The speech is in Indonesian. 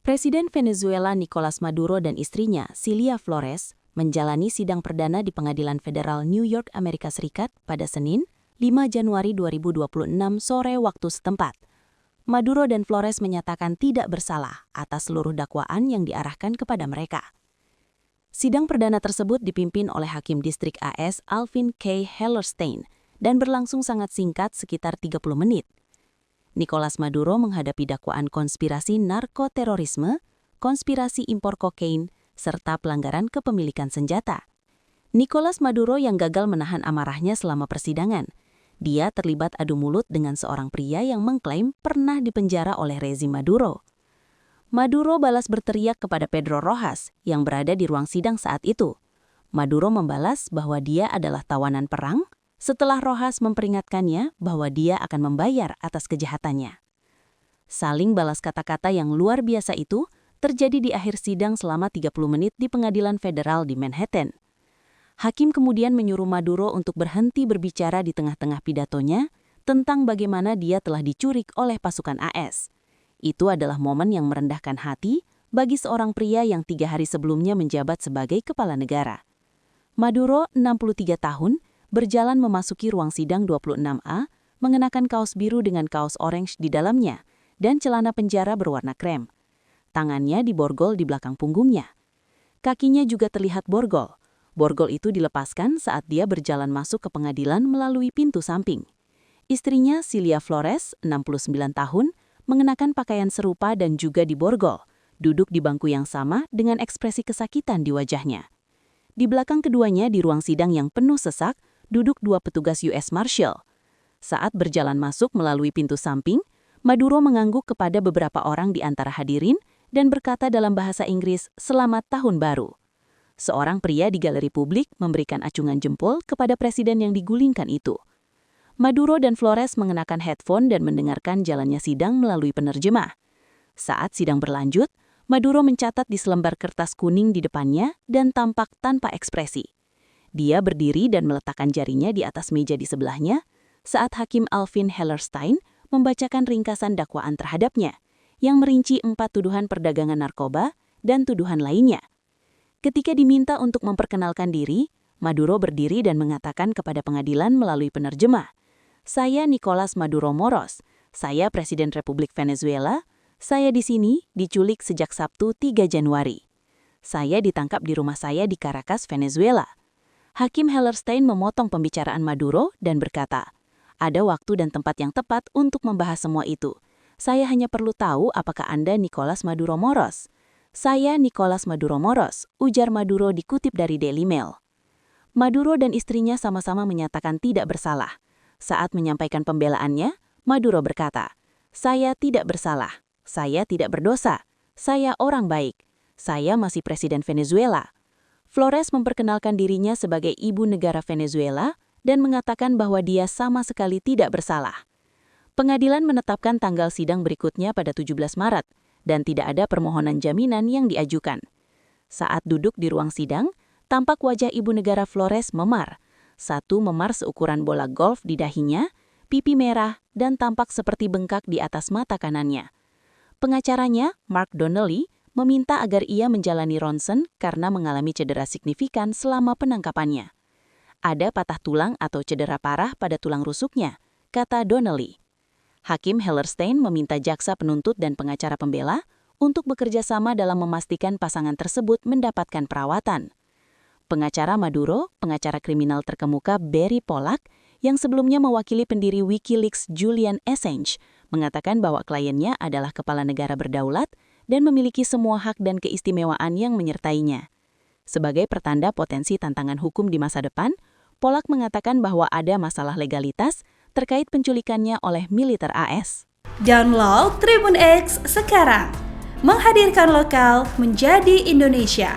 Presiden Venezuela Nicolas Maduro dan istrinya, Cilia Flores, menjalani sidang perdana di Pengadilan Federal New York, Amerika Serikat pada Senin, 5 Januari 2026 sore waktu setempat. Maduro dan Flores menyatakan tidak bersalah atas seluruh dakwaan yang diarahkan kepada mereka. Sidang perdana tersebut dipimpin oleh Hakim Distrik AS Alvin K. Hellerstein dan berlangsung sangat singkat sekitar 30 menit. Nicolas Maduro menghadapi dakwaan konspirasi narkoterorisme, konspirasi impor kokain, serta pelanggaran kepemilikan senjata. Nicolas Maduro yang gagal menahan amarahnya selama persidangan. Dia terlibat adu mulut dengan seorang pria yang mengklaim pernah dipenjara oleh rezim Maduro. Maduro balas berteriak kepada Pedro Rojas yang berada di ruang sidang saat itu. Maduro membalas bahwa dia adalah tawanan perang, setelah Rojas memperingatkannya bahwa dia akan membayar atas kejahatannya. Saling balas kata-kata yang luar biasa itu terjadi di akhir sidang selama 30 menit di Pengadilan Federal di Manhattan. Hakim kemudian menyuruh Maduro untuk berhenti berbicara di tengah-tengah pidatonya tentang bagaimana dia telah dicurik oleh pasukan AS. Itu adalah momen yang merendahkan hati bagi seorang pria yang 3 hari sebelumnya menjabat sebagai kepala negara. Maduro, 63 tahun, berjalan memasuki ruang sidang 26A, mengenakan kaos biru dengan kaos orange di dalamnya, dan celana penjara berwarna krem. Tangannya diborgol di belakang punggungnya. Kakinya juga terlihat borgol. Borgol itu dilepaskan saat dia berjalan masuk ke pengadilan melalui pintu samping. Istrinya, Cilia Flores, 69 tahun, mengenakan pakaian serupa dan juga diborgol, duduk di bangku yang sama dengan ekspresi kesakitan di wajahnya. Di belakang keduanya di ruang sidang yang penuh sesak, duduk 2 petugas US Marshal. Saat berjalan masuk melalui pintu samping, Maduro mengangguk kepada beberapa orang di antara hadirin dan berkata dalam bahasa Inggris, "Selamat Tahun Baru." Seorang pria di galeri publik memberikan acungan jempol kepada presiden yang digulingkan itu. Maduro dan Flores mengenakan headphone dan mendengarkan jalannya sidang melalui penerjemah. Saat sidang berlanjut, Maduro mencatat di selembar kertas kuning di depannya dan tampak tanpa ekspresi. Dia berdiri dan meletakkan jarinya di atas meja di sebelahnya saat Hakim Alvin Hellerstein membacakan ringkasan dakwaan terhadapnya yang merinci 4 tuduhan perdagangan narkoba dan tuduhan lainnya. Ketika diminta untuk memperkenalkan diri, Maduro berdiri dan mengatakan kepada pengadilan melalui penerjemah, "Saya Nicolas Maduro Moros, saya Presiden Republik Venezuela, saya di sini diculik sejak Sabtu 3 Januari. Saya ditangkap di rumah saya di Caracas, Venezuela." Hakim Hellerstein memotong pembicaraan Maduro dan berkata, "Ada waktu dan tempat yang tepat untuk membahas semua itu. Saya hanya perlu tahu apakah Anda Nicolas Maduro Moros." "Saya Nicolas Maduro Moros," ujar Maduro dikutip dari Daily Mail. Maduro dan istrinya sama-sama menyatakan tidak bersalah. Saat menyampaikan pembelaannya, Maduro berkata, "Saya tidak bersalah. Saya tidak berdosa. Saya orang baik. Saya masih Presiden Venezuela." Flores memperkenalkan dirinya sebagai ibu negara Venezuela dan mengatakan bahwa dia sama sekali tidak bersalah. Pengadilan menetapkan tanggal sidang berikutnya pada 17 Maret dan tidak ada permohonan jaminan yang diajukan. Saat duduk di ruang sidang, tampak wajah ibu negara Flores memar. Satu memar seukuran bola golf di dahinya, pipi merah, dan tampak seperti bengkak di atas mata kanannya. Pengacaranya, Mark Donnelly, meminta agar ia menjalani ronsen karena mengalami cedera signifikan selama penangkapannya. Ada patah tulang atau cedera parah pada tulang rusuknya, kata Donnelly. Hakim Hellerstein meminta jaksa penuntut dan pengacara pembela untuk bekerja sama dalam memastikan pasangan tersebut mendapatkan perawatan. Pengacara Maduro, pengacara kriminal terkemuka Barry Pollack, yang sebelumnya mewakili pendiri Wikileaks Julian Assange, mengatakan bahwa kliennya adalah kepala negara berdaulat dan memiliki semua hak dan keistimewaan yang menyertainya. Sebagai pertanda potensi tantangan hukum di masa depan, Pollack mengatakan bahwa ada masalah legalitas terkait penculikannya oleh militer AS. Download Tribun X sekarang, menghadirkan lokal menjadi Indonesia.